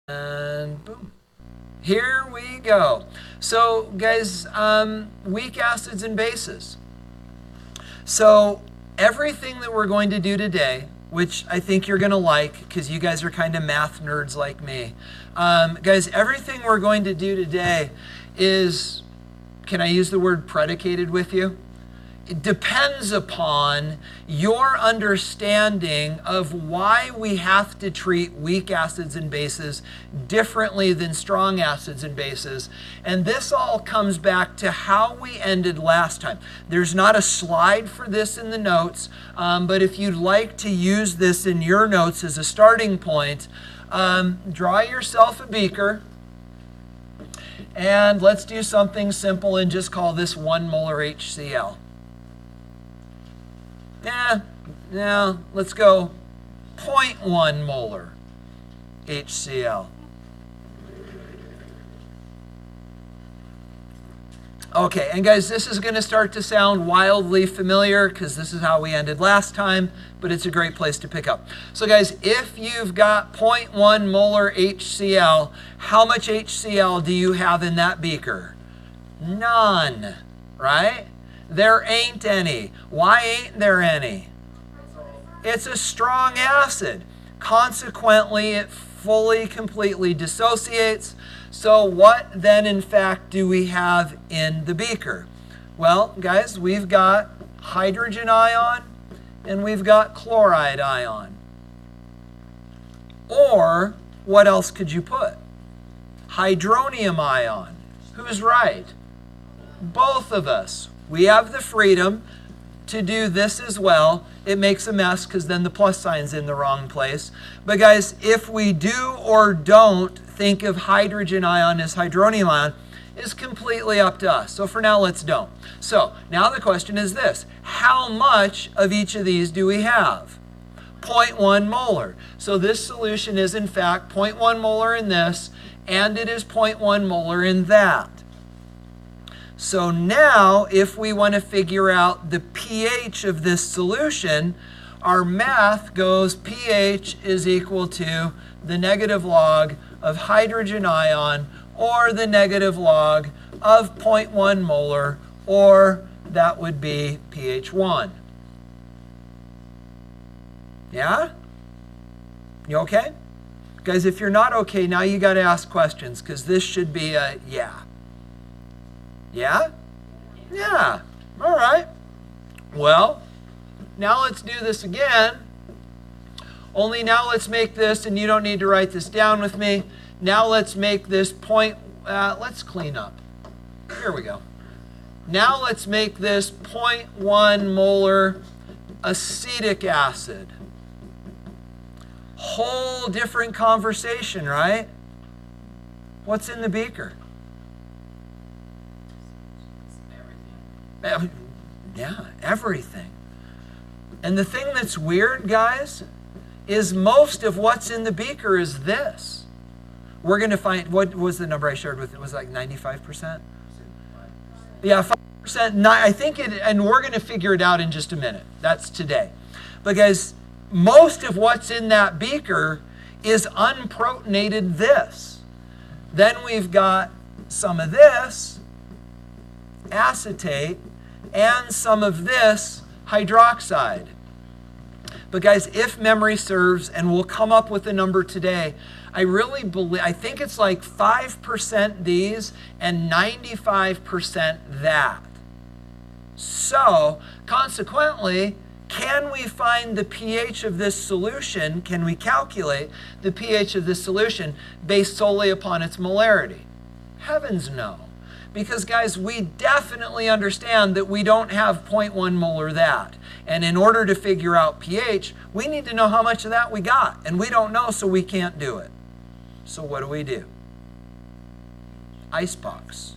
And boom. Here we go. So, guys, weak acids and bases. So, everything that we're going to do today, which I think you're going to like because you guys are kind of math nerds like me. Guys, everything we're going to do today is, can I use the word predicated with you? It depends upon your understanding of why we have to treat weak acids and bases differently than strong acids and bases. And this all comes back to how we ended last time. There's not a slide for this in the notes, but if you'd like to use this in your notes as a starting point, draw yourself a beaker. And let's do something simple and just call this 1 molar HCl. Now let's go 0.1 molar HCl. Okay, and guys, this is going to start to sound wildly familiar because this is how we ended last time, but it's a great place to pick up. So guys, if you've got 0.1 molar HCl, how much HCl do you have in that beaker? None, right? There ain't any. Why ain't there any? It's a strong acid. Consequently, it fully, completely dissociates. So what then, in fact, do we have in the beaker? Well, guys, we've got hydrogen ion and we've got chloride ion. Or, what else could you put? Hydronium ion. Who's right? Both of us. We have the freedom to do this as well. It makes a mess because then the plus sign's in the wrong place. But guys, if we do or don't think of hydrogen ion as hydronium ion is completely up to us. So for now, let's don't. So now the question is this. How much of each of these do we have? 0.1 molar. So this solution is in fact 0.1 molar in this, and it is 0.1 molar in that. So now, if we want to figure out the pH of this solution, our math goes pH is equal to the negative log of hydrogen ion, or the negative log of 0.1 molar, or that would be pH 1. Yeah? You okay? Guys, if you're not okay, now you got to ask questions, because this should be a yeah. Yeah? Yeah. All right. Well, now let's do this again. Only now let's make this, and you don't need to write this down with me. Now let's make this let's clean up. Here we go. Now let's make this 0.1 molar acetic acid. Whole different conversation, right? What's in the beaker? Yeah, everything. And the thing that's weird, guys, is most of what's in the beaker is this. We're going to find, what was the number I shared with it? Was like 95%? Yeah, 5%. I think it, and we're going to figure it out in just a minute. That's today. But guys, most of what's in that beaker is unprotonated this. Then we've got some of this, acetate, and some of this hydroxide. But guys, if memory serves, and we'll come up with a number today, I think it's like 5% these and 95% that. So, consequently, can we find the pH of this solution? Can we calculate the pH of this solution based solely upon its molarity? Heavens no. Because guys, we definitely understand that we don't have 0.1 molar that. And in order to figure out pH, we need to know how much of that we got. And we don't know, so we can't do it. So what do? Icebox,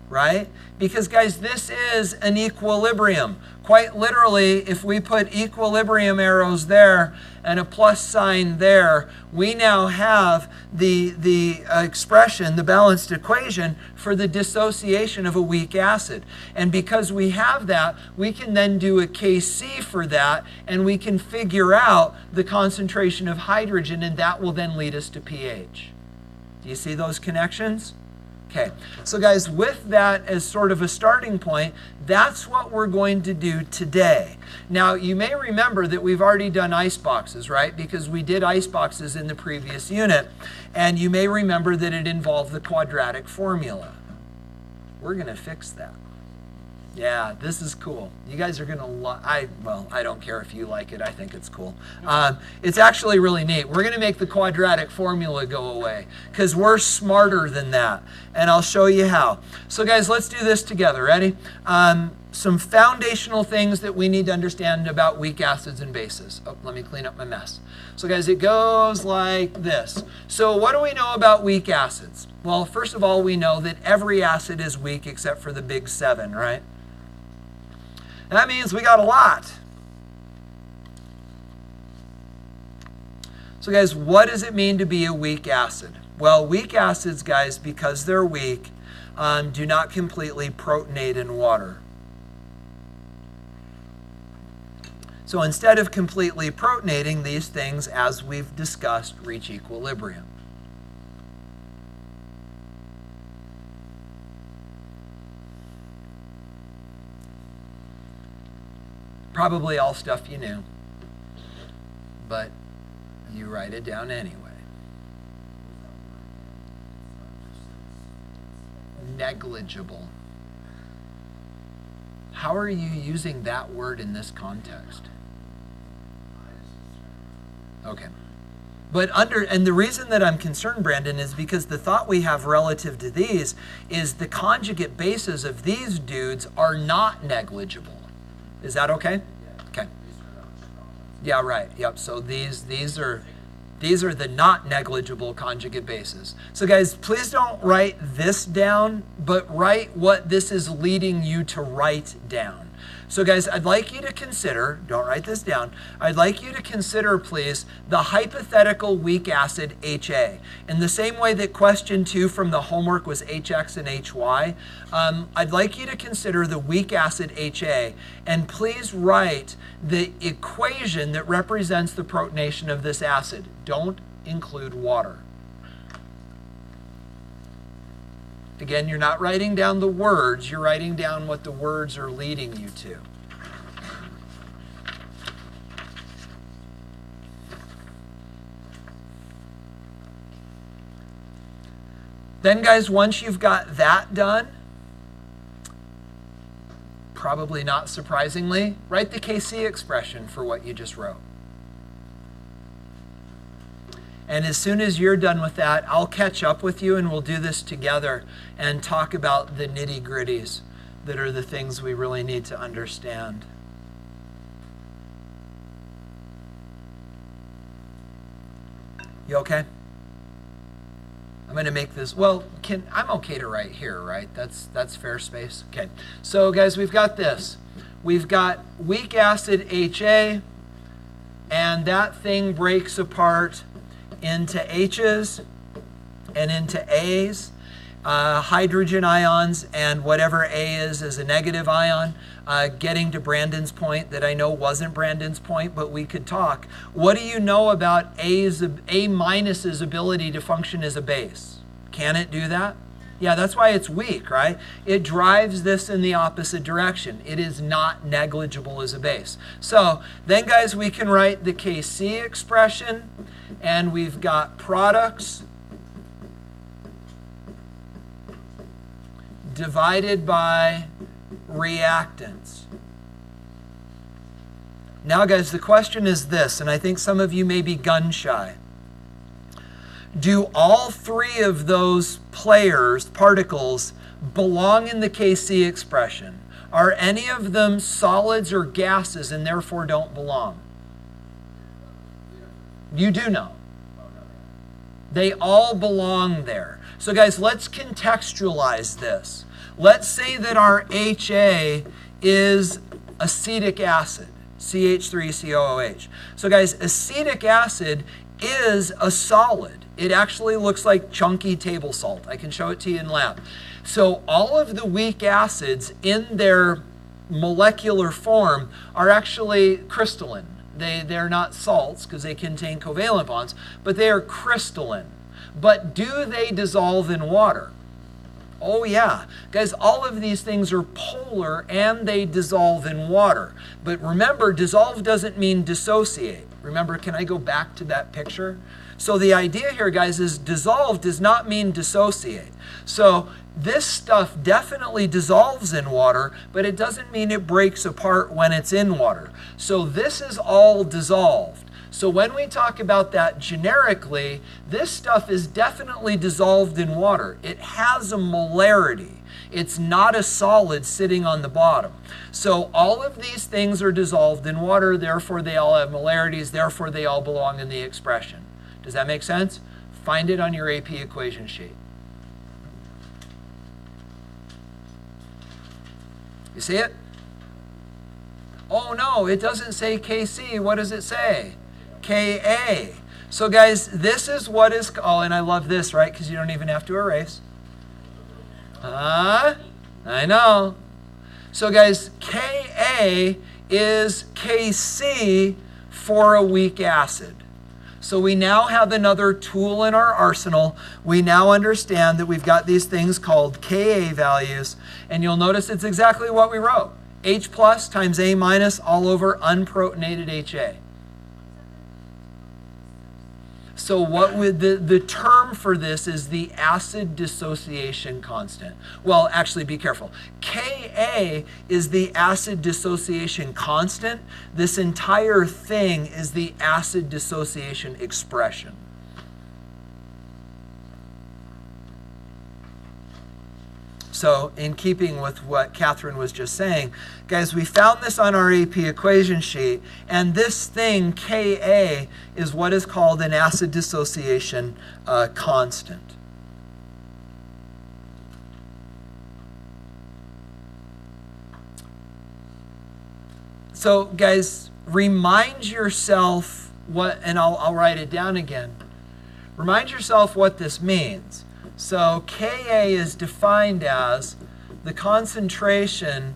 right? Because guys, this is an equilibrium. Quite literally, if we put equilibrium arrows there and a plus sign there, we now have the expression, the balanced equation for the dissociation of a weak acid. And because we have that, we can then do a Kc for that, and we can figure out the concentration of hydrogen, and that will then lead us to pH. Do you see those connections? Okay, so guys, with that as sort of a starting point, that's what we're going to do today. Now, you may remember that we've already done ice boxes, right? Because we did ice boxes in the previous unit. And you may remember that it involved the quadratic formula. We're going to fix that. Yeah, this is cool. You guys are going to I don't care if you like it. I think it's cool. It's actually really neat. We're going to make the quadratic formula go away because we're smarter than that. And I'll show you how. So guys, let's do this together. Ready? Some foundational things that we need to understand about weak acids and bases. Oh, let me clean up my mess. So guys, it goes like this. So what do we know about weak acids? Well, first of all, we know that every acid is weak except for the big 7, right? That means we got a lot. So guys, what does it mean to be a weak acid? Well, weak acids, guys, because they're weak, do not completely protonate in water. So instead of completely protonating, these things, as we've discussed, reach equilibrium. Probably all stuff you knew, but you write it down anyway. Negligible. How are you using that word in this context? Okay. But and the reason that I'm concerned, Brandon, is because the thought we have relative to these is the conjugate bases of these dudes are not negligible. Is that okay? Okay. Yeah, right. Yep. So these are the not negligible conjugate bases. So guys, please don't write this down, but write what this is leading you to write down. So guys, I'd like you to consider, don't write this down, I'd like you to consider, please, the hypothetical weak acid HA. In the same way that question 2 from the homework was HX and HY, I'd like you to consider the weak acid HA, and please write the equation that represents the protonation of this acid. Don't include water. Again, you're not writing down the words, you're writing down what the words are leading you to. Then guys, once you've got that done, probably not surprisingly, write the Kc expression for what you just wrote. And as soon as you're done with that, I'll catch up with you and we'll do this together and talk about the nitty-gritties that are the things we really need to understand. You okay? I'm going to make this, well, I'm okay to write here, right? That's fair space. Okay. So guys, we've got this. We've got weak acid HA, and that thing breaks apart into H's and into A's, hydrogen ions, and whatever A is a negative ion, getting to Brandon's point that I know wasn't Brandon's point, but we could talk. What do you know about A minus's ability to function as a base? Can it do that? Yeah, that's why it's weak, right? It drives this in the opposite direction. It is not negligible as a base. So then, guys, we can write the Kc expression, and we've got products divided by reactants. Now, guys, the question is this, and I think some of you may be gun shy. Do all three of those particles, belong in the Kc expression? Are any of them solids or gases and therefore don't belong? You do know. They all belong there. So guys, let's contextualize this. Let's say that our HA is acetic acid, CH3COOH. So guys, acetic acid is a solid. It actually looks like chunky table salt. I can show it to you in lab. So all of the weak acids in their molecular form are actually crystalline. They're not salts because they contain covalent bonds, but they are crystalline. But do they dissolve in water? Oh yeah. Guys, all of these things are polar and they dissolve in water. But remember, dissolve doesn't mean dissociate. Remember, can I go back to that picture? So the idea here, guys, is dissolve does not mean dissociate. So this stuff definitely dissolves in water, but it doesn't mean it breaks apart when it's in water. So this is all dissolved. So when we talk about that generically, this stuff is definitely dissolved in water. It has a molarity. It's not a solid sitting on the bottom. So all of these things are dissolved in water, therefore they all have molarities, therefore they all belong in the expression. Does that make sense? Find it on your AP equation sheet. You see it? Oh no, it doesn't say KC. What does it say? Ka. So guys, this is what is, oh, and I love this, right? Because you don't even have to erase. I know. So guys, Ka is Kc for a weak acid. So we now have another tool in our arsenal. We now understand that we've got these things called Ka values, and you'll notice it's exactly what we wrote. H plus times A minus all over unprotonated HA. So what would the term for this is the acid dissociation constant. Well, actually, be careful. Ka is the acid dissociation constant. This entire thing is the acid dissociation expression. So in keeping with what Catherine was just saying, guys, we found this on our AP equation sheet, and this thing, Ka, is what is called an acid dissociation constant. So guys, remind yourself what, and I'll write it down again. Remind yourself what this means. So Ka is defined as the concentration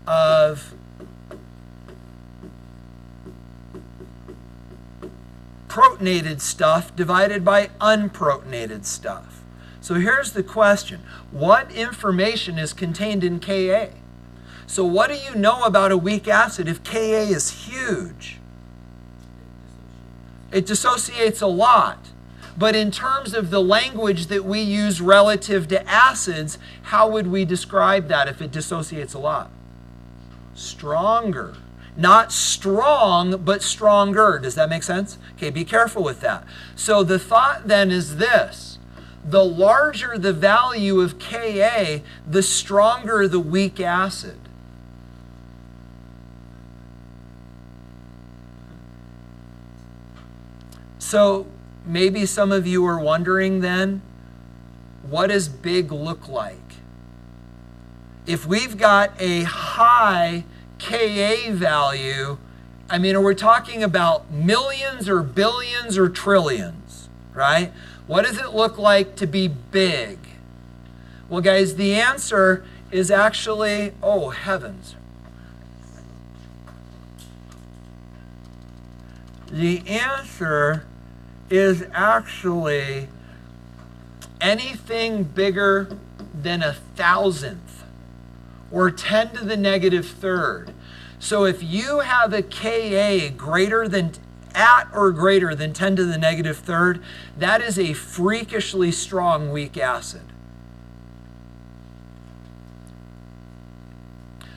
of protonated stuff divided by unprotonated stuff. So here's the question. What information is contained in Ka? So what do you know about a weak acid if Ka is huge? It dissociates a lot. But in terms of the language that we use relative to acids, how would we describe that if it dissociates a lot? Stronger. Not strong, but stronger. Does that make sense? Okay, be careful with that. So the thought then is this. The larger the value of Ka, the stronger the weak acid. So maybe some of you are wondering then, what does big look like? If we've got a high Ka value, I mean, are we talking about millions or billions or trillions, right? What does it look like to be big? Well, guys, the answer is actually, oh heavens. The answer is actually anything bigger than 1,000th or 10 to the negative third. So if you have a Ka greater than, at or greater than 10 to the negative third, that is a freakishly strong weak acid.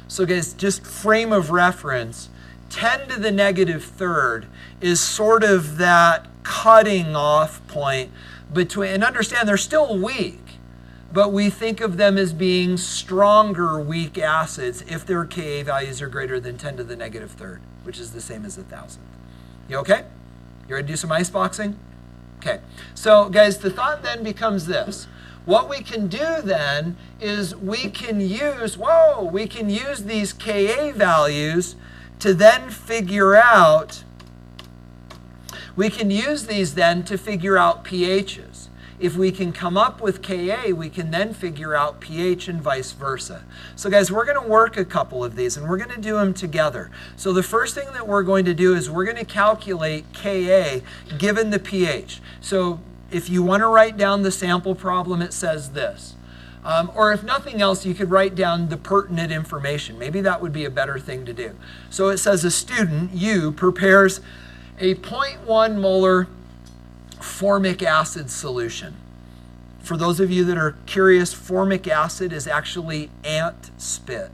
So guys, just frame of reference, 10 to the negative third is sort of that cutting off point between, and understand they're still weak, but we think of them as being stronger weak acids if their Ka values are greater than 10 to the negative third, which is the same as 1,000th. You okay? You ready to do some ice boxing? Okay. So guys, the thought then becomes this. What we can do then is we can use these Ka values to then figure out, we can use these then to figure out pHs. If we can come up with Ka, we can then figure out pH and vice versa. So guys, we're going to work a couple of these and we're going to do them together. So the first thing that we're going to do is we're going to calculate Ka given the pH. So if you want to write down the sample problem, it says this. Or if nothing else, you could write down the pertinent information. Maybe that would be a better thing to do. So it says a student, you, prepares a 0.1 molar formic acid solution. For those of you that are curious, formic acid is actually ant spit.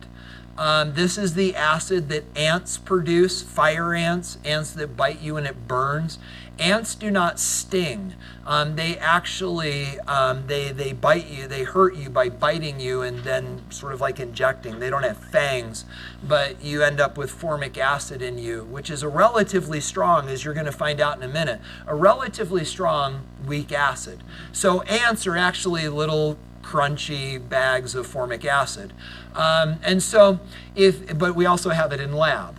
This is the acid that ants produce, fire ants, ants that bite you and it burns. Ants do not sting. They actually, they bite you, they hurt you by biting you and then sort of like injecting. They don't have fangs, but you end up with formic acid in you, which is a relatively strong, as you're going to find out in a minute, a relatively strong weak acid. So ants are actually little crunchy bags of formic acid. But we also have it in lab.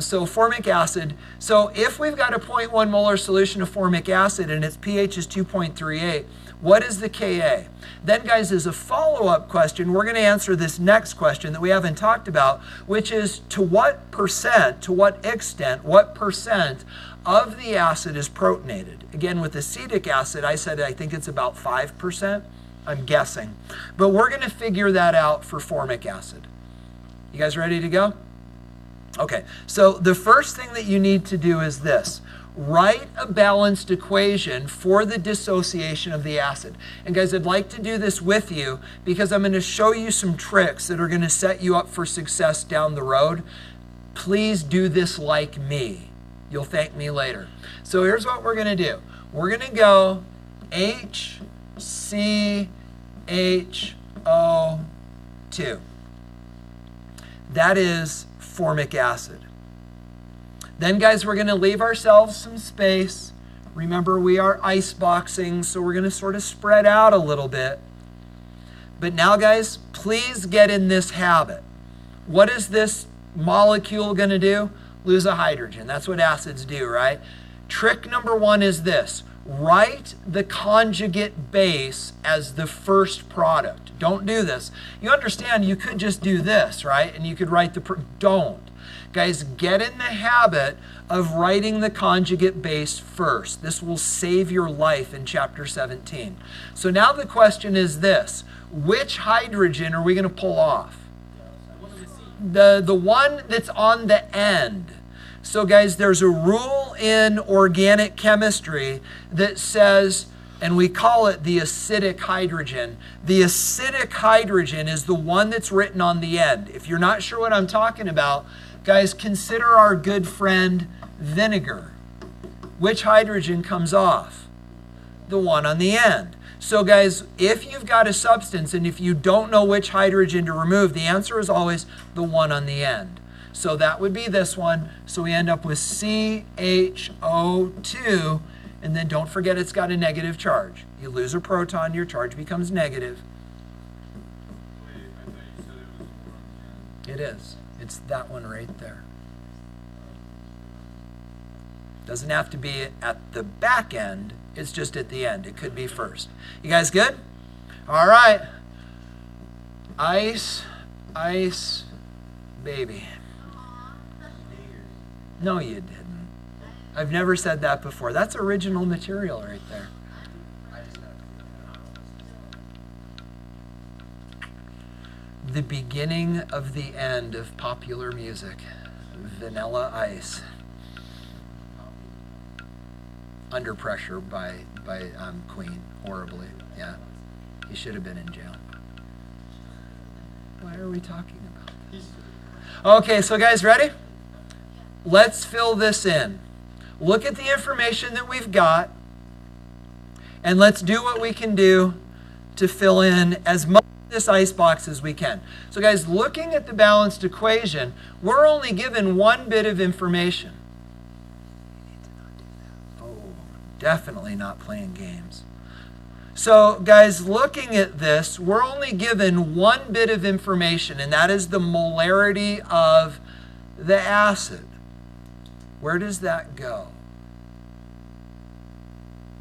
So formic acid, so if we've got a 0.1 molar solution of formic acid and its pH is 2.38, what is the Ka? Then guys, as a follow-up question, we're going to answer this next question that we haven't talked about, which is to what extent, what percent of the acid is protonated? Again, with acetic acid, I said I think it's about 5%. I'm guessing. But we're going to figure that out for formic acid. You guys ready to go? Okay, so the first thing that you need to do is this. Write a balanced equation for the dissociation of the acid. And guys, I'd like to do this with you because I'm going to show you some tricks that are going to set you up for success down the road. Please do this like me. You'll thank me later. So here's what we're going to do. We're going to go HCHO2. That is formic acid. Then guys, we're going to leave ourselves some space. Remember, we are ice boxing, so we're going to sort of spread out a little bit. But now guys, please get in this habit. What is this molecule going to do? Lose a hydrogen. That's what acids do, right? Trick number one is this. Write the conjugate base as the first product. Don't do this. You understand you could just do this, right? And you could write don't. Guys, get in the habit of writing the conjugate base first. This will save your life in chapter 17. So now the question is this. Which hydrogen are we going to pull off? The one that's on the end. So guys, there's a rule in organic chemistry that says, and we call it the acidic hydrogen. The acidic hydrogen is the one that's written on the end. If you're not sure what I'm talking about, guys, consider our good friend vinegar. Which hydrogen comes off? The one on the end. So guys, if you've got a substance and if you don't know which hydrogen to remove, the answer is always the one on the end. So that would be this one. So we end up with CHO2, and then don't forget it's got a negative charge. You lose a proton, your charge becomes negative. Wait, I thought you said it was more. It is. It's that one right there. Doesn't have to be at the back end. It's just at the end. It could be first. You guys good? All right. Ice, baby. No, you didn't. I've never said that before. That's original material right there. The beginning of the end of popular music. Vanilla Ice. Under Pressure by Queen. Horribly. Yeah. He should have been in jail. Why are we talking about this? Okay, so guys, ready? Let's fill this in. Look at the information that we've got, and let's do what we can do to fill in as much of this icebox as we can. So guys, looking at the balanced equation, we're only given one bit of information. Oh, definitely not playing games. So guys, looking at this, we're only given one bit of information, and that is the molarity of the acid. Where does that go?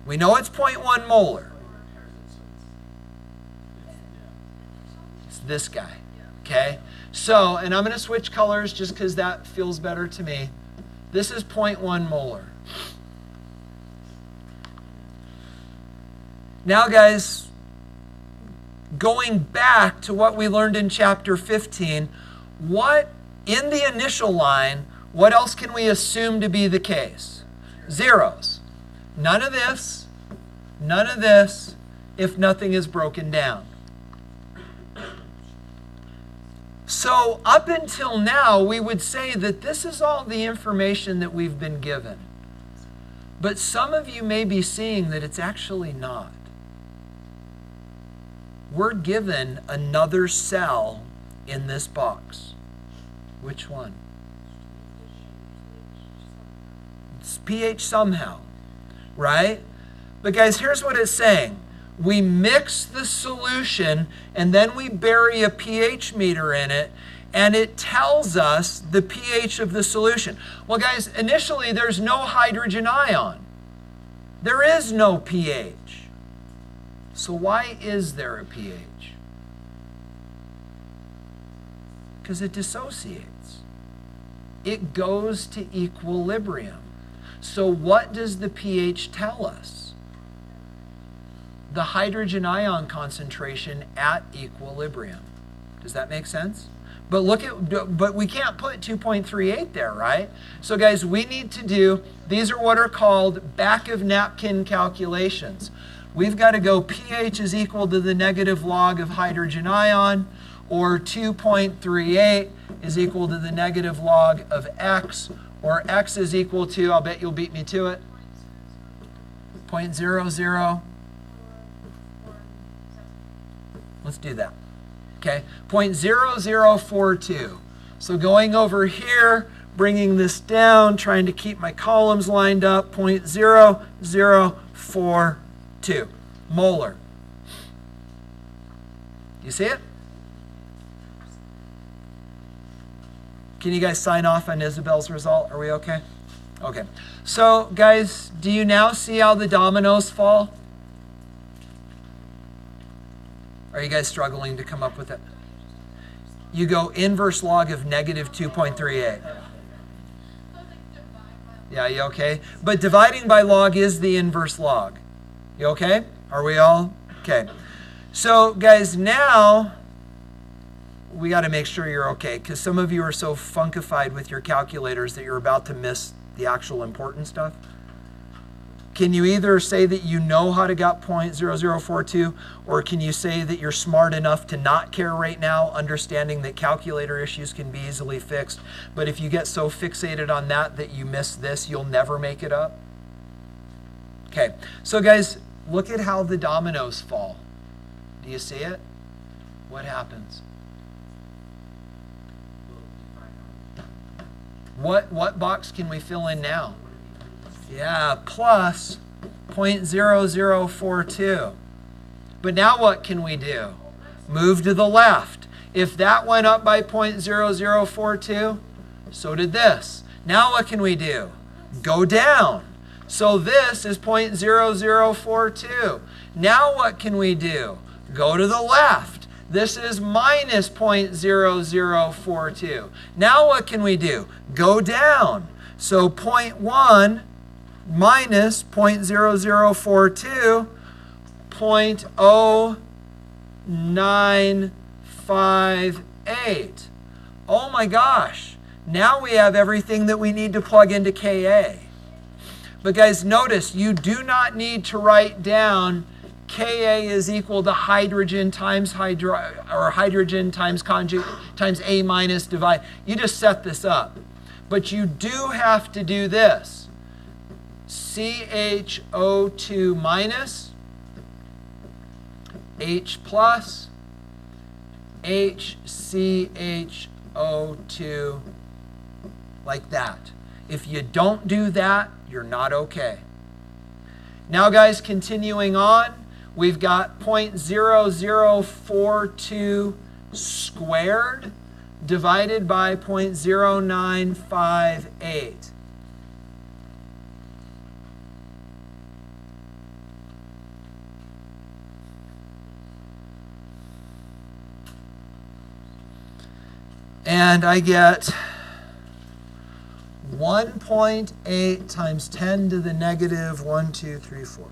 We know it's 0.1 molar. It's this guy. Okay? So, and I'm going to switch colors just because that feels better to me. This is 0.1 molar. Now, guys, going back to what we learned in chapter 15, what in the initial line, what else can we assume to be the case? Zeros. None of this, if nothing is broken down. So up until now, we would say that this is all the information that we've been given. But some of you may be seeing that it's actually not. We're given another cell in this box. Which one? It's pH somehow, right? But guys, here's what it's saying. We mix the solution and then we bury a pH meter in it and it tells us the pH of the solution. Well, guys, initially there's no hydrogen ion. There is no pH. So why is there a pH? Because it dissociates. It goes to equilibrium. So what does the pH tell us? The hydrogen ion concentration at equilibrium. Does that make sense? But we can't put 2.38 there, right? So guys, we need to do, these are what are called back of napkin calculations. We've got to go pH is equal to the negative log of hydrogen ion, or 2.38 is equal to the negative log of X, or X is equal to, I'll bet you'll beat me to it, 0.00. Let's do that. Okay, 0.0042. So going over here, bringing this down, trying to keep my columns lined up, 0.0042 molar. You see it? Can you guys sign off on Isabel's result? Are we okay? Okay. So guys, do you now see how the dominoes fall? Are you guys struggling to come up with it? You go inverse log of negative 2.38. Yeah, you okay? But dividing by log is the inverse log. You okay? Are we all? Okay. So guys, now we got to make sure you're okay, because some of you are so funkified with your calculators that you're about to miss the actual important stuff. Can you either say that you know how to get 0.0042, or can you say that you're smart enough to not care right now, understanding that calculator issues can be easily fixed, but if you get so fixated on that that you miss this, you'll never make it up? Okay, so guys, look at how the dominoes fall. Do you see it? What happens? What box can we fill in now? Yeah, plus 0.0042. But now what can we do? Move to the left. If that went up by 0.0042, so did this. Now what can we do? Go down. So this is 0.0042. Now what can we do? Go to the left. This is minus 0.0042. Now what can we do? Go down. So 0.1 minus 0.0042, 0.0958. Oh my gosh. Now we have everything that we need to plug into Ka. But guys, notice you do not need to write down Ka is equal to hydrogen times hydrogen times conjugate times A minus divide. You just set this up. But you do have to do this. CHO2 minus H plus HCHO2, like that. If you don't do that, you're not okay. Now guys, continuing on, we've got 0.0042 squared divided by 0.0958. And I get 1.8 times 10 to the negative 1, 2, 3, 4.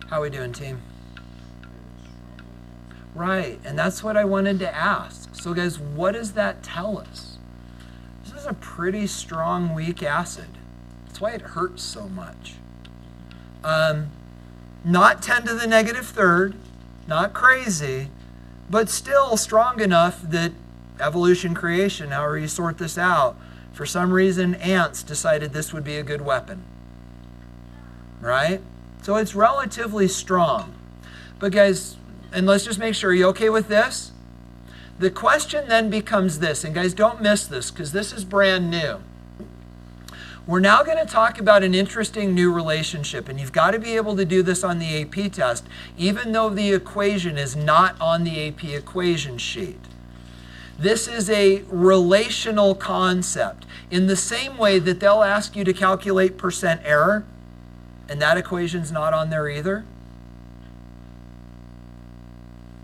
How we doing, team? Right, and that's what I wanted to ask. So guys, what does that tell us? This is a pretty strong, weak acid. That's why it hurts so much. Not 10 to the negative third, not crazy, but still strong enough that evolution, creation, however you sort this out, for some reason ants decided this would be a good weapon. Right? So it's relatively strong. But guys, and let's just make sure, are you okay with this? The question then becomes this, and guys, don't miss this because this is brand new. We're now going to talk about an interesting new relationship, and you've got to be able to do this on the AP test, even though the equation is not on the AP equation sheet. This is a relational concept in the same way that they'll ask you to calculate percent error, and that equation's not on there either.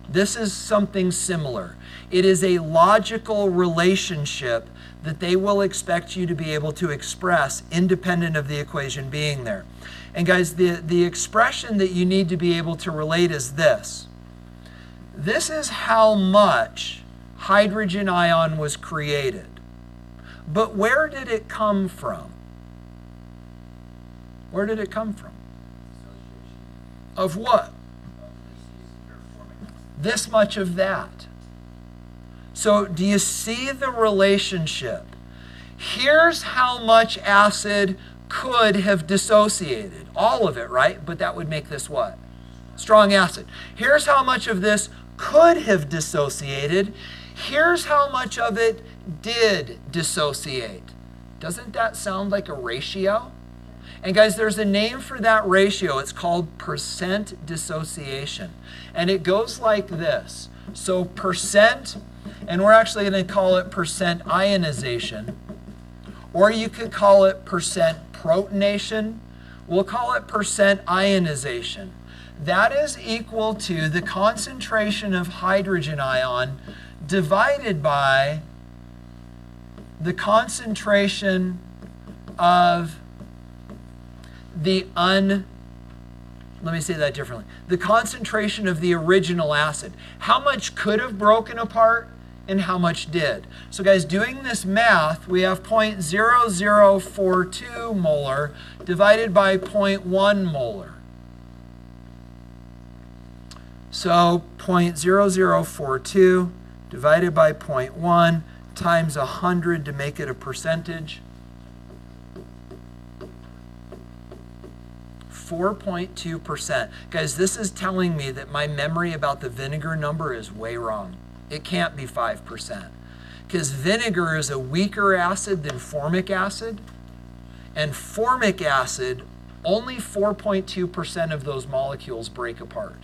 This is something similar. It is a logical relationship that they will expect you to be able to express independent of the equation being there. And guys, the expression that you need to be able to relate is this. This is how much hydrogen ion was created. But where did it come from? Where did it come from? Of what? This much of that. So do you see the relationship? Here's how much acid could have dissociated. All of it, right? But that would make this what? Strong acid. Here's how much of this could have dissociated. Here's how much of it did dissociate. Doesn't that sound like a ratio? And guys, there's a name for that ratio. It's called percent dissociation. And it goes like this. So percent, and we're actually going to call it percent ionization. Or you could call it percent protonation. We'll call it percent ionization. That is equal to the concentration of hydrogen ion divided by the concentration of the let me say that differently. The concentration of the original acid. How much could have broken apart and how much did? So guys, doing this math, we have 0.0042 molar divided by 0.1 molar. So 0.0042 divided by 0.1 times 100 to make it a percentage. 4.2%. Guys, this is telling me that my memory about the vinegar number is way wrong. It can't be 5%. Because vinegar is a weaker acid than formic acid. And formic acid, only 4.2% of those molecules break apart.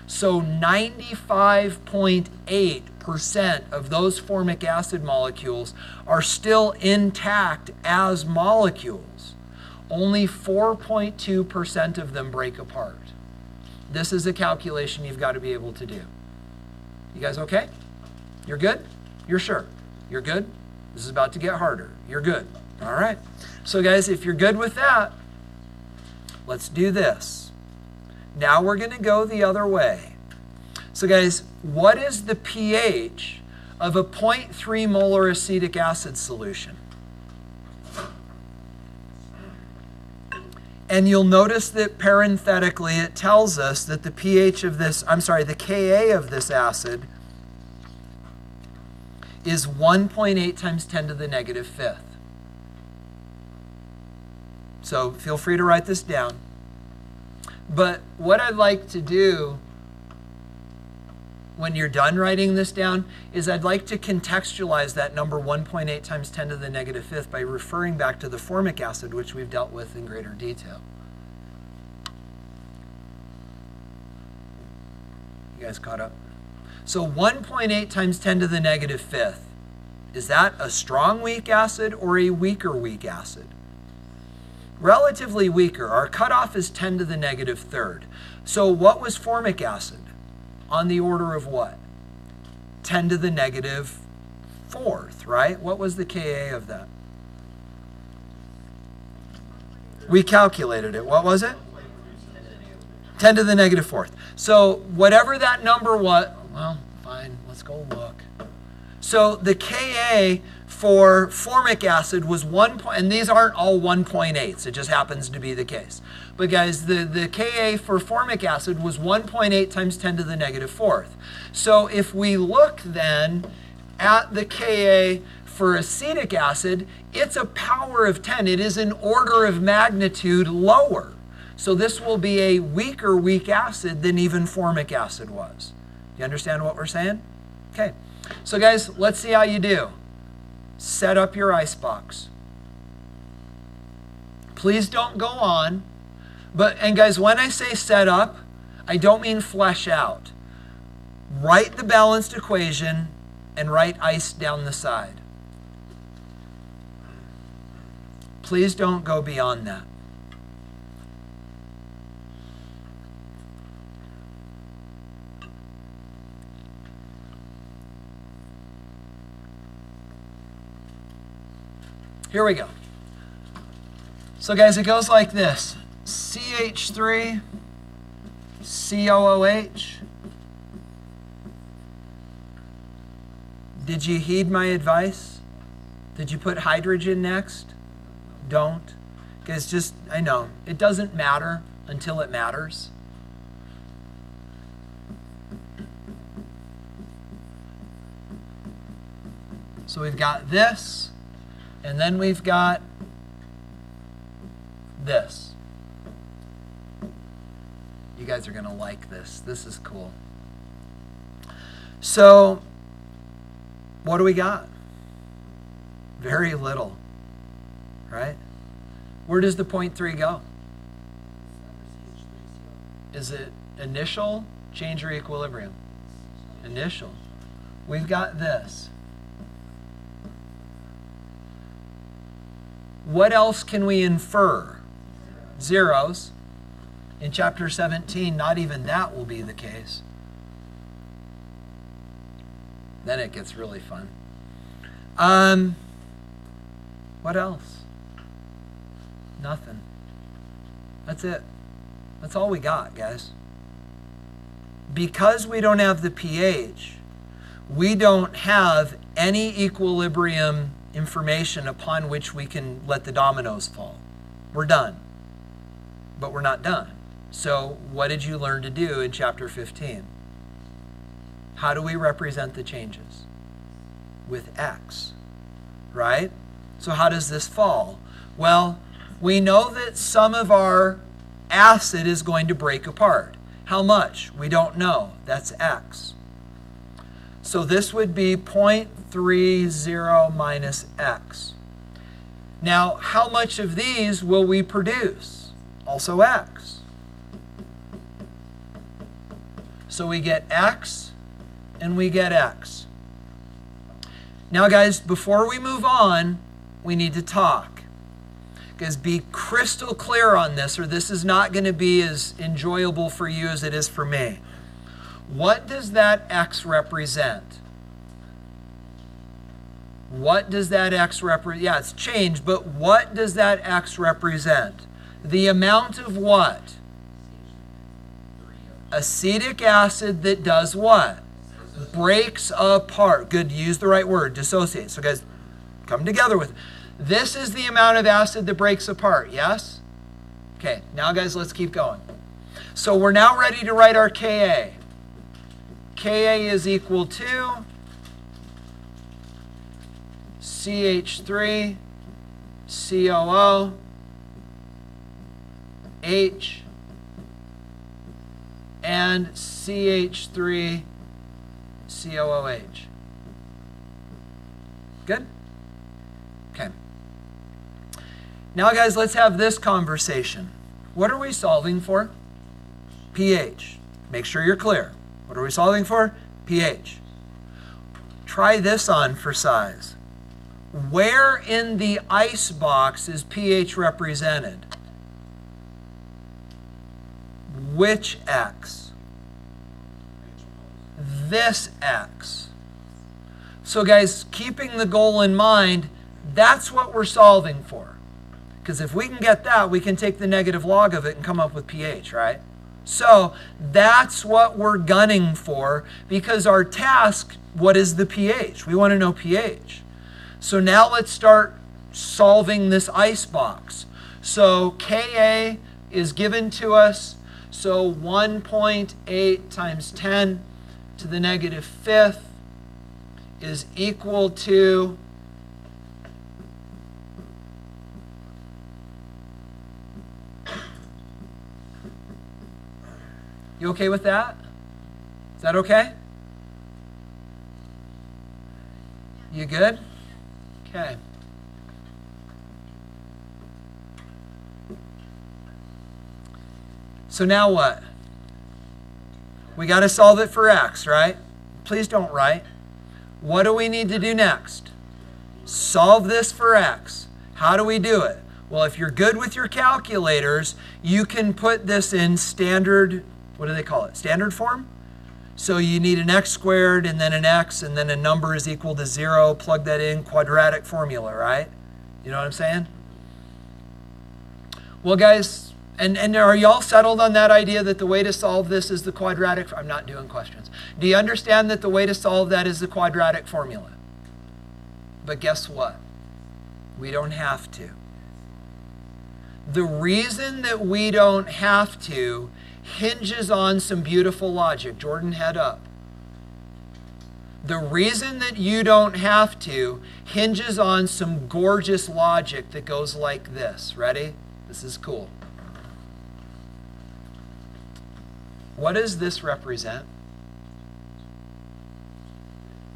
So 95.8% of those formic acid molecules are still intact as molecules. Only 4.2% of them break apart. This is a calculation you've got to be able to do. You guys okay? You're good? You're sure? You're good? This is about to get harder. You're good. All right. So guys, if you're good with that, let's do this. Now we're going to go the other way. So guys, what is the pH of a 0.3 molar acetic acid solution? And you'll notice that parenthetically it tells us that the pH of this, the Ka of this acid is 1.8 times 10 to the negative fifth. So feel free to write this down. But what I'd like to do when you're done writing this down is I'd like to contextualize that number 1.8 times 10 to the negative fifth by referring back to the formic acid, which we've dealt with in greater detail. You guys caught up? So 1.8 times 10 to the negative fifth, is that a strong weak acid or a weaker weak acid? Relatively weaker. Our cutoff is 10 to the negative third. So what was formic acid? On the order of what? 10 to the negative fourth, right? What was the Ka of that? We calculated it. What was it? 10 to the negative fourth. So whatever that number was, well, fine, let's go look. So the Ka for formic acid was 1, and these aren't all 1.8s, it just happens to be the case. But guys, the Ka for formic acid was 1.8 times 10 to the negative fourth. So if we look then at the Ka for acetic acid, it's a power of 10. It is an order of magnitude lower. So this will be a weaker weak acid than even formic acid was. You understand what we're saying? Okay. So guys, let's see how you do. Set up your icebox. Please don't go on. And guys, when I say set up, I don't mean flesh out. Write the balanced equation and write ice down the side. Please don't go beyond that. Here we go. So guys, it goes like this. CH3, COOH. Did you heed my advice? Did you put hydrogen next? Don't. Because just, I know, it doesn't matter until it matters. So we've got this. And then we've got this. You guys are going to like this. This is cool. So, what do we got? Very little, right? Where does the 0.3 go? Is it initial, change, or equilibrium? Initial. We've got this. What else can we infer? Zeros. In chapter 17, not even that will be the case. Then it gets really fun. What else? Nothing. That's it. That's all we got, guys. Because we don't have the pH, we don't have any equilibrium information upon which we can let the dominoes fall. We're done. But we're not done. So what did you learn to do in chapter 15? How do we represent the changes? With X, right? So how does this fall? Well, we know that some of our acid is going to break apart. How much? We don't know. That's X. So this would be 0.30 minus X. Now, how much of these will we produce? Also X. So we get X and we get X. Now guys, before we move on, we need to talk. Because be crystal clear on this, or this is not going to be as enjoyable for you as it is for me. What does that X represent? What does that X represent? Yeah, it's changed, but what does that X represent? The amount of what? Acetic acid that does what? Breaks apart. Good, use the right word, dissociate. So guys, come together with it. This is the amount of acid that breaks apart, yes? Okay, now guys, let's keep going. So we're now ready to write our Ka. Ka is equal to CH3, COO, H, and CH3, COOH. Good? Okay. Now guys, let's have this conversation. What are we solving for? pH. Make sure you're clear. What are we solving for? pH. Try this on for size. Where in the ice box is pH represented? Which X? This X. So guys, keeping the goal in mind, that's what we're solving for. Because if we can get that, we can take the negative log of it and come up with pH, right? So that's what we're gunning for, because our task, what is the pH? We want to know pH. So now let's start solving this ice box. So Ka is given to us. So 1.8 times 10 to the negative fifth is equal to You okay with that? Is that okay? You good? Okay. So now what? We got to solve it for x, right? Please don't write. What do we need to do next? Solve this for x. How do we do it? Well, if you're good with your calculators, you can put this in standard, what do they call it? Standard form? So you need an x squared and then an x and then a number is equal to 0. Plug that in, quadratic formula, right? You know what I'm saying? Well, guys, and are y'all settled on that idea that the way to solve this is the quadratic? I'm not doing questions. Do you understand that the way to solve that is the quadratic formula? But guess what? We don't have to. The reason that we don't have to hinges on some beautiful logic. Jordan, head up. The reason that you don't have to hinges on some gorgeous logic that goes like this. Ready? This is cool. What does this represent?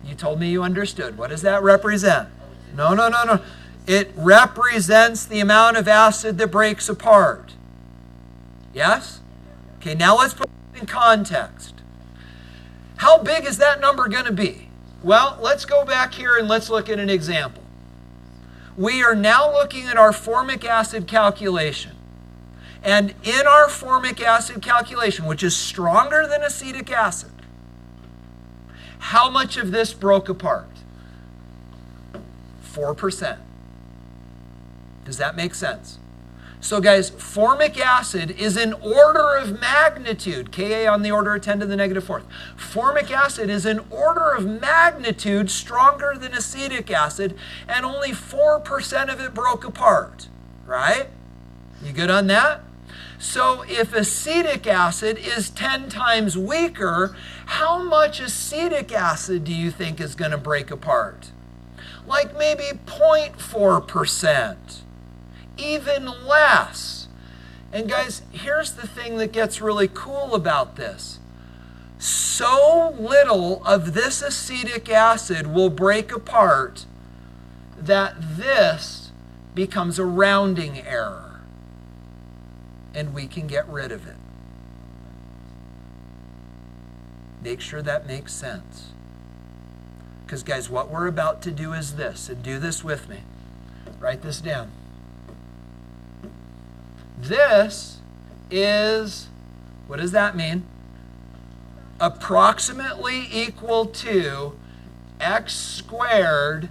You told me you understood. What does that represent? No. It represents the amount of acid that breaks apart. Yes? Okay, now let's put it in context. How big is that number going to be? Well, let's go back here and let's look at an example. We are now looking at our formic acid calculation. And in our formic acid calculation, which is stronger than acetic acid, how much of this broke apart? 4%. Does that make sense? So guys, formic acid is an order of magnitude, Ka on the order of 10 to the negative fourth. Formic acid is an order of magnitude stronger than acetic acid, and only 4% of it broke apart, right? You good on that? So if acetic acid is 10 times weaker, how much acetic acid do you think is going to break apart? Like maybe 0.4%. Even less. And guys, here's the thing that gets really cool about this. So little of this acetic acid will break apart that this becomes a rounding error. And we can get rid of it. Make sure that makes sense. Because guys, what we're about to do is this, and do this with me. Write this down. This is, what does that mean? Approximately equal to x squared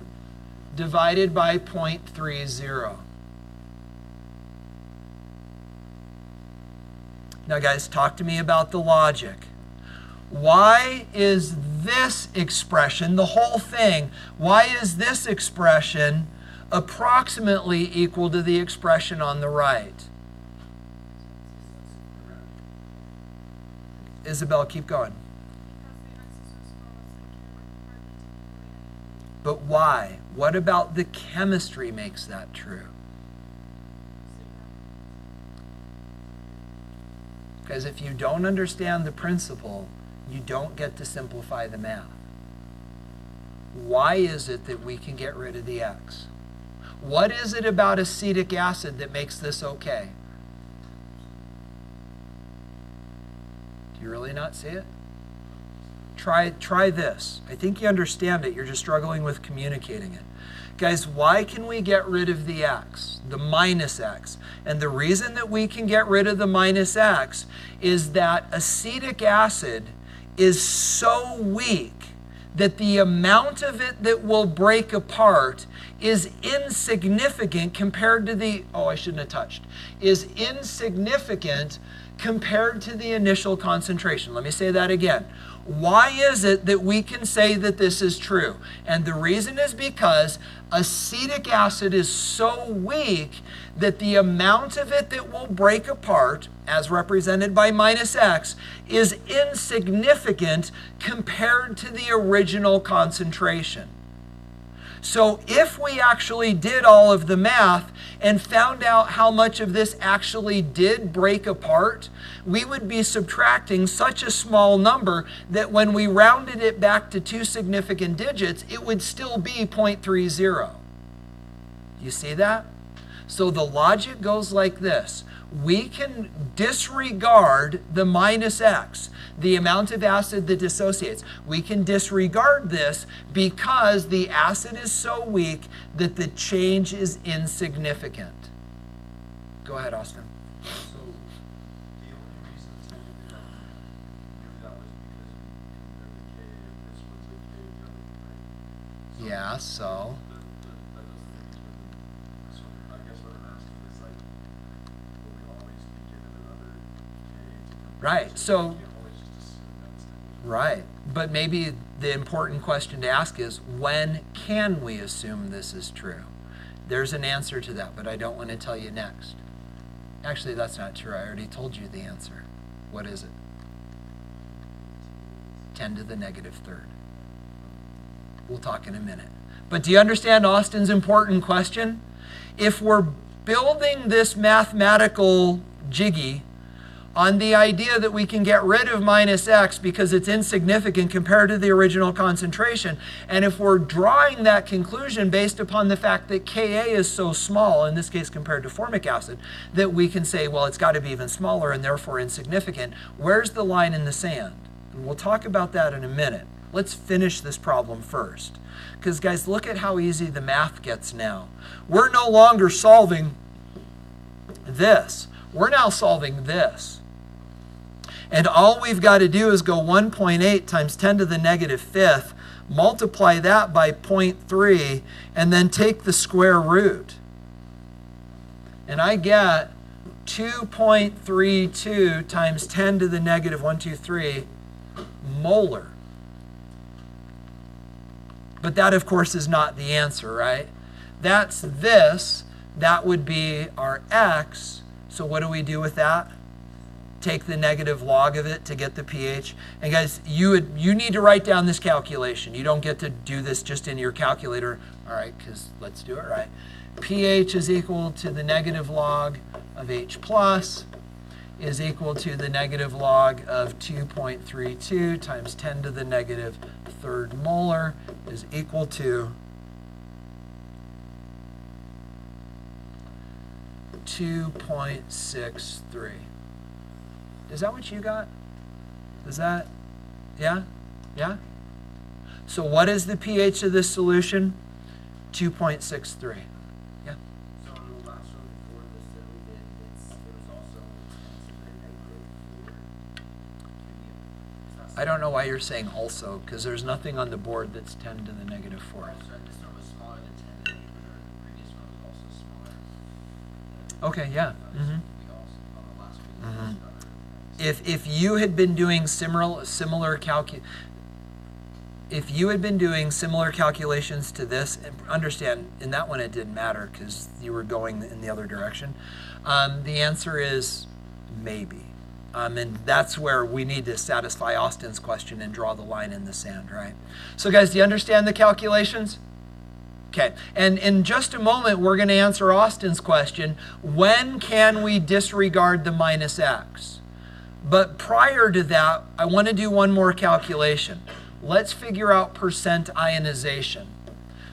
divided by 0.30. Now guys, talk to me about the logic. Why is this expression, the whole thing, why is this expression approximately equal to the expression on the right? Isabel, keep going. But why? What about the chemistry makes that true? Because if you don't understand the principle, you don't get to simplify the math. Why is it that we can get rid of the x? What is it about acetic acid that makes this okay? Do you really not see it? Try this. I think you understand it. You're just struggling with communicating it. Guys, why can we get rid of the x, the minus x? And the reason that we can get rid of the minus x is that acetic acid is so weak that the amount of it that will break apart is insignificant compared to the, oh, I shouldn't have touched, is insignificant compared to the initial concentration. Let me say that again. Why is it that we can say that this is true? And the reason is because acetic acid is so weak that the amount of it that will break apart, as represented by minus x, is insignificant compared to the original concentration. So if we actually did all of the math and found out how much of this actually did break apart, we would be subtracting such a small number that when we rounded it back to two significant digits, it would still be 0.30. You see that? So the logic goes like this. We can disregard the minus x, the amount of acid that dissociates. We can disregard this because the acid is so weak that the change is insignificant. Go ahead, Austin. So the only reason that you knew that was because you compared the K and this was the K of the other, right? Yeah, so? So I guess what I'm asking is like, will we always be given another K? Right, so, We can't always just assume that's it. right. But maybe the important question to ask is, when can we assume this is true? There's an answer to that, but I don't want to tell you next. Actually, that's not true. I already told you the answer. What is it? 10 to the negative third. We'll talk in a minute. But do you understand Austin's important question? If we're building this mathematical jiggy on the idea that we can get rid of minus x because it's insignificant compared to the original concentration, and if we're drawing that conclusion based upon the fact that Ka is so small, in this case compared to formic acid, that we can say, well, it's got to be even smaller and therefore insignificant, where's the line in the sand? And we'll talk about that in a minute. Let's finish this problem first. Because guys, look at how easy the math gets now. We're no longer solving this. We're now solving this. And all we've got to do is go 1.8 times 10 to the negative fifth, multiply that by 0.3, and then take the square root. And I get 2.32 times 10 to the negative 123 molar. But that, of course, is not the answer, right? That's this. That would be our x. So what do we do with that? Take the negative log of it to get the pH. And guys, you need to write down this calculation. You don't get to do this just in your calculator. All right, because let's do it right. pH is equal to the negative log of H plus is equal to the negative log of 2.32 times 10 to the negative third molar is equal to 2.63. Is that what you got? Is that, yeah? Yeah? So what is the pH of this solution? 2.63. Yeah? So on the last one before this that we did, there was also -4. I don't know why you're saying also, because there's nothing on the board that's 10 to the negative 4. Sorry, this one was smaller than 10, and the previous one was also smaller. Okay, yeah. Mm-hmm. We also, on the last one, Mm-hmm. If you had been doing similar calculations to this, and understand in that one it didn't matter because you were going in the other direction. The answer is maybe, and that's where we need to satisfy Austin's question and draw the line in the sand, right? So guys, do you understand the calculations? Okay, and in just a moment we're going to answer Austin's question: when can we disregard the minus x? But prior to that, I want to do one more calculation. Let's figure out percent ionization.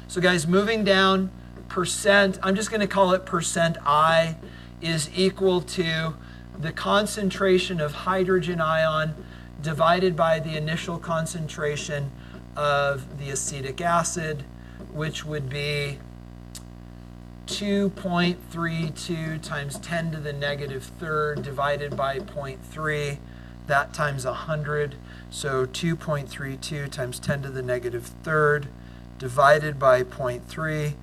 So guys, moving down, percent, I'm just going to call it percent I, is equal to the concentration of hydrogen ion divided by the initial concentration of the acetic acid, which would be 2.32 times 10 to the negative third divided by 0.3 that times 100. So 2.32 times 10 to the negative third divided by 0.3.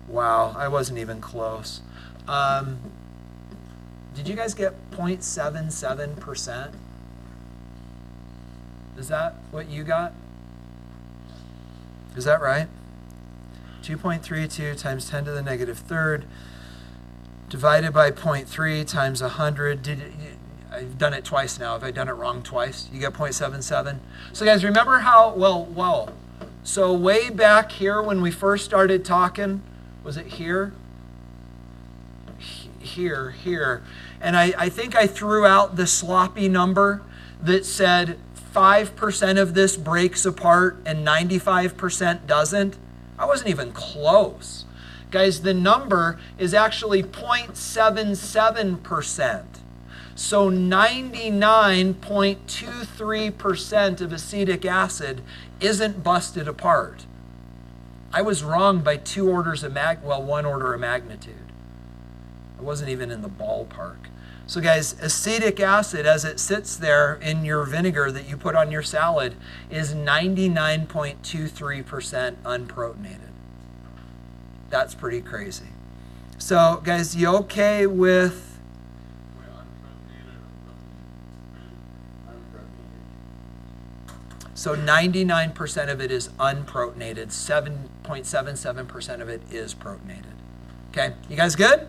Wow, I wasn't even close. Did you guys get 0.77%? Is that what you got? Is that right? 2.32 times 10 to the negative third divided by 0.3 times 100. I've done it twice now. Have I done it wrong twice? You get 0.77. So guys, remember how, so way back here when we first started talking, was it here? Here. And I think I threw out the sloppy number that said 5% of this breaks apart and 95% doesn't. I wasn't even close. Guys, the number is actually 0.77%. So 99.23% of acetic acid isn't busted apart. I was wrong by one order of magnitude. I wasn't even in the ballpark. So guys, acetic acid, as it sits there in your vinegar that you put on your salad, is 99.23% unprotonated. That's pretty crazy. So guys, you okay with... So 99% of it is unprotonated. 7.77% of it is protonated. Okay, you guys good?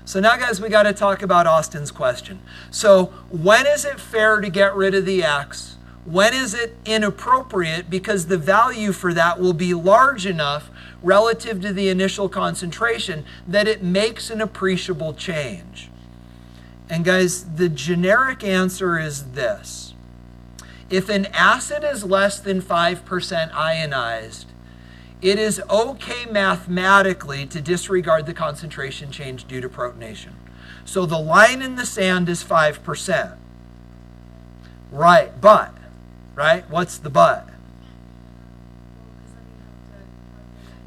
So now, guys, we got to talk about Austin's question. So when is it fair to get rid of the X? When is it inappropriate? Because the value for that will be large enough relative to the initial concentration that it makes an appreciable change. And guys, the generic answer is this. If an acid is less than 5% ionized, it is okay mathematically to disregard the concentration change due to protonation. So the line in the sand is 5%. Right, but, right? What's the but?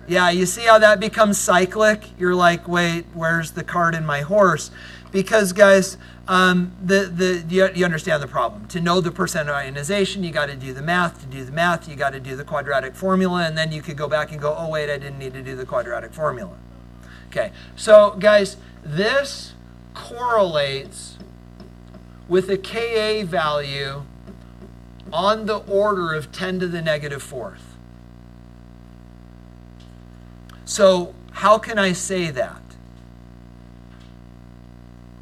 Yeah, you see how that becomes cyclic? You're like, wait, where's the cart in my horse? Because, guys, you understand the problem. To know the percent of ionization, you got to do the math. To do the math, you got to do the quadratic formula, and then you could go back and go, oh, wait, I didn't need to do the quadratic formula. Okay, so, guys, this correlates with a Ka value on the order of 10 to the negative fourth. So, how can I say that?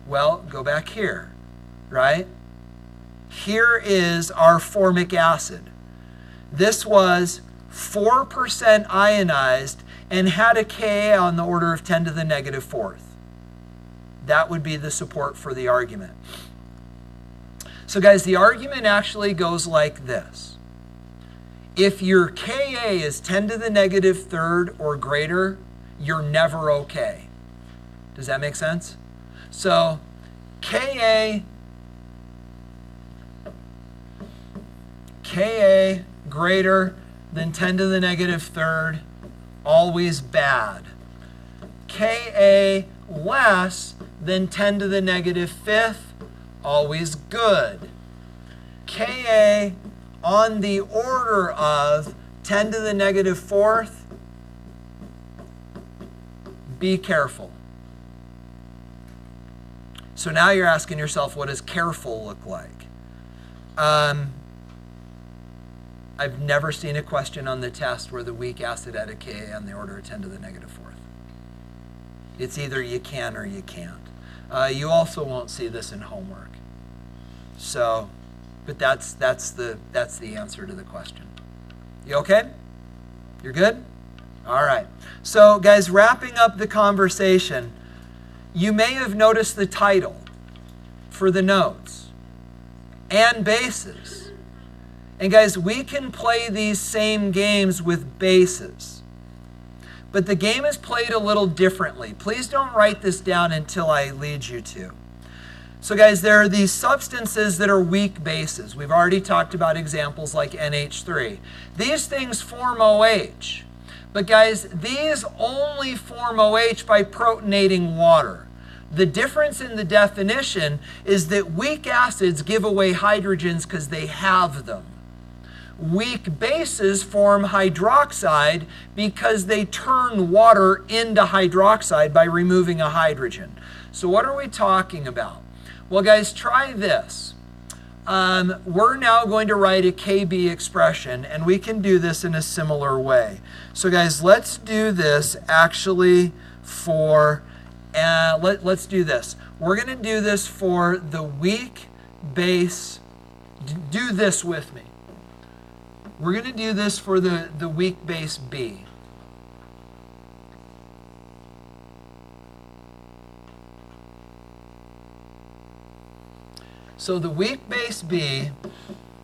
Well, go back here, right? Here is our formic acid. This was 4% ionized and had a Ka on the order of 10 to the negative fourth. That would be the support for the argument. So guys, the argument actually goes like this. If your Ka is 10 to the negative third or greater, you're never okay. Does that make sense? So Ka greater than 10 to the negative third, always bad. Ka less than 10 to the negative fifth, always good. Ka on the order of 10 to the negative fourth, be careful. So now you're asking yourself, what does careful look like? I've never seen a question on the test where the weak acid had a Ka on the order of 10 to the negative fourth. It's either you can or you can't. You also won't see this in homework. So, but that's the answer to the question. You okay? You're good? All right. So guys, wrapping up the conversation, you may have noticed the title for the notes, and bases. And guys, we can play these same games with bases, but the game is played a little differently. Please don't write this down until I lead you to. So guys, there are these substances that are weak bases. We've already talked about examples like NH3. These things form OH. But guys, these only form OH by protonating water. The difference in the definition is that weak acids give away hydrogens because they have them. Weak bases form hydroxide because they turn water into hydroxide by removing a hydrogen. So what are we talking about? Well, guys, try this. We're now going to write a KB expression, and we can do this in a similar way. So, guys, let's do this actually for, let's do this. We're going to do this for the weak base. Do this with me. We're going to do this for the weak base B. So the weak base B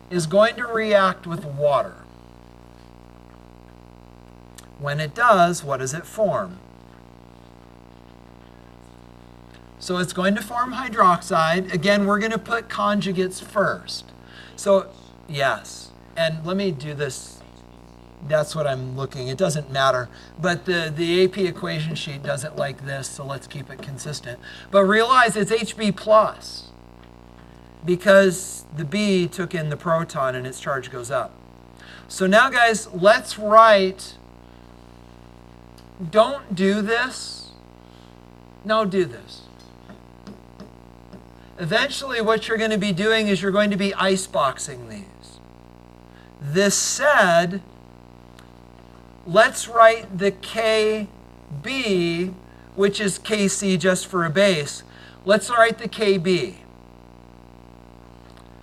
is going to react with water. When it does, what does it form? So it's going to form hydroxide. Again, we're going to put conjugates first. So, yes. And let me do this. That's what I'm looking. It doesn't matter. But the AP equation sheet doesn't like this, so let's keep it consistent. But realize it's HB plus because the B took in the proton and its charge goes up. So now, guys, let's write. Don't do this. No, do this. Eventually, what you're going to be doing is you're going to be iceboxing these. This said, let's write the KB, which is KC just for a base. Let's write the KB.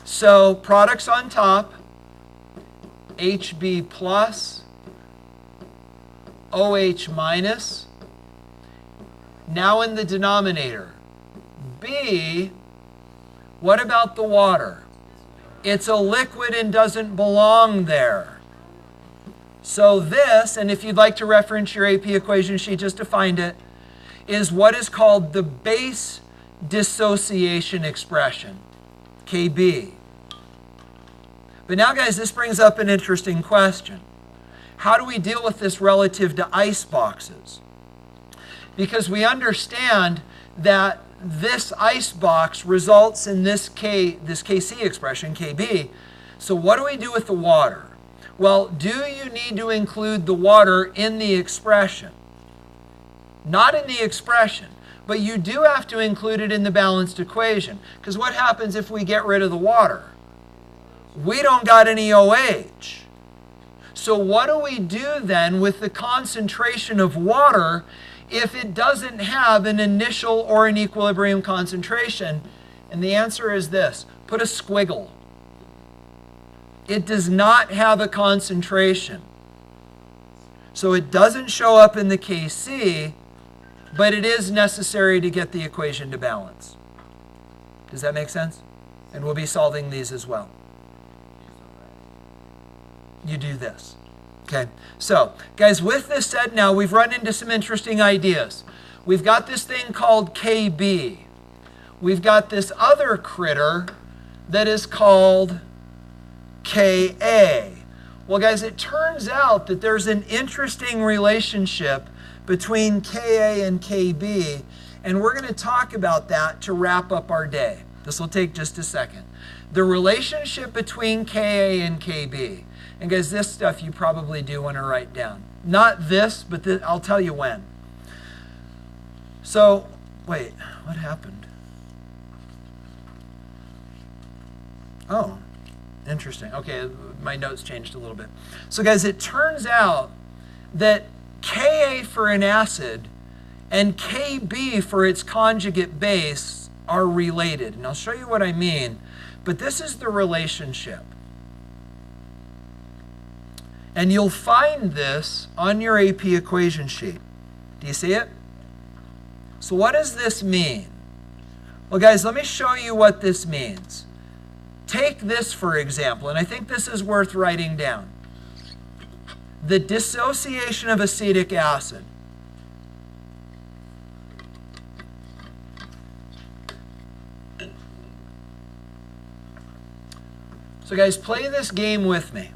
So products on top, HB plus, OH minus. Now in the denominator, B, what about the water? It's a liquid and doesn't belong there. So this, and if you'd like to reference your AP equation sheet just to find it, is what is called the base dissociation expression, KB. But now, guys, this brings up an interesting question. How do we deal with this relative to ice boxes? Because we understand that this ice box results in this KC expression, KB. So what do we do with the water? Well, do you need to include the water in the expression? Not in the expression, but you do have to include it in the balanced equation. Because what happens if we get rid of the water? We don't got any OH. So what do we do then with the concentration of water if it doesn't have an initial or an equilibrium concentration? And the answer is this. Put a squiggle. It does not have a concentration. So it doesn't show up in the KC, but it is necessary to get the equation to balance. Does that make sense? And we'll be solving these as well. You do this. Okay, so guys, with this said, now we've run into some interesting ideas. We've got this thing called KB. We've got this other critter that is called Ka. Well, guys, it turns out that there's an interesting relationship between Ka and Kb, and we're going to talk about that to wrap up our day. This will take just a second. The relationship between Ka and Kb. And guys, this stuff you probably do want to write down. Not this, but I'll tell you when. So, wait, what happened? Oh, interesting. Okay, my notes changed a little bit. So guys, it turns out that Ka for an acid and Kb for its conjugate base are related. And I'll show you what I mean. But this is the relationship. And you'll find this on your AP equation sheet. Do you see it? So what does this mean? Well, guys, let me show you what this means. Take this, for example, and I think this is worth writing down. The dissociation of acetic acid. So guys, play this game with me.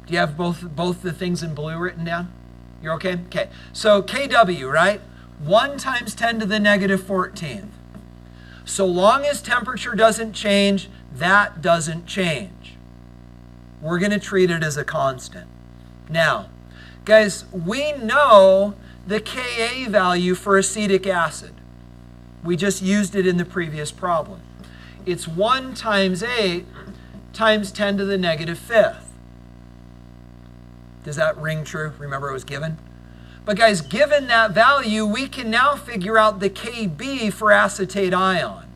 Do you have both the things in blue written down? You're okay? Okay. So KW, right? 1 times 10 to the negative 14th. So long as temperature doesn't change, that doesn't change. We're going to treat it as a constant. Now, guys, we know the Ka value for acetic acid. We just used it in the previous problem. It's 1 times 8 times 10 to the negative 5th. Does that ring true? Remember it was given? But guys, given that value, we can now figure out the Kb for acetate ion.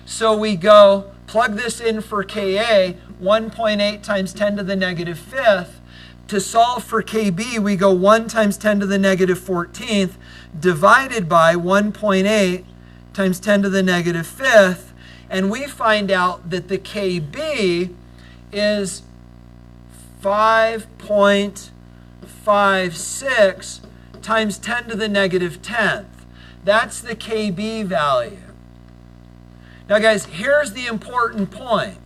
So we go, plug this in for Ka, 1.8 times 10 to the negative 5th. To solve for Kb, we go 1 times 10 to the negative 14th divided by 1.8 times 10 to the negative 5th. And we find out that the Kb is 5.56 times 10 to the negative 10th. That's the Kb value. Now guys, here's the important point.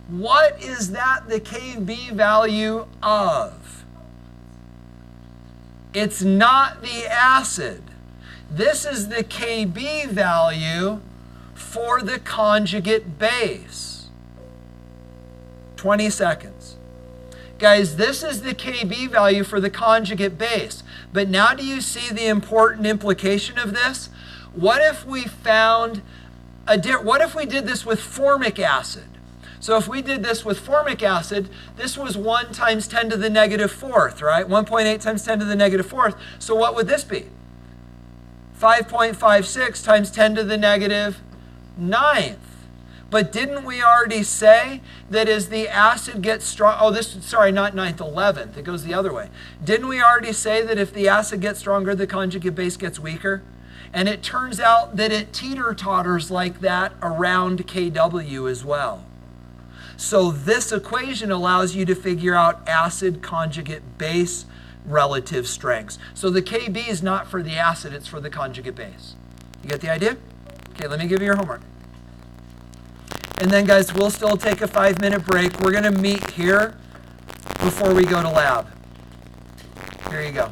What is that the Kb value of? It's not the acid. This is the Kb value for the conjugate base. 20 seconds. Guys, this is the Kb value for the conjugate base. But now do you see the important implication of this? What if we found what if we did this with formic acid? So if we did this with formic acid, this was 1 times 10 to the negative 4th, right? 1.8 times 10 to the negative 4th. So what would this be? 5.56 times 10 to the negative 9th. But didn't we already say that as the acid gets strong, not 9th, 11th, it goes the other way. Didn't we already say that if the acid gets stronger, the conjugate base gets weaker? And it turns out that it teeter-totters like that around Kw as well. So this equation allows you to figure out acid conjugate base relative strengths. So the Kb is not for the acid, it's for the conjugate base. You get the idea? Okay, let me give you your homework. And then guys, we'll still take a 5-minute break. We're going to meet here before we go to lab. Here you go.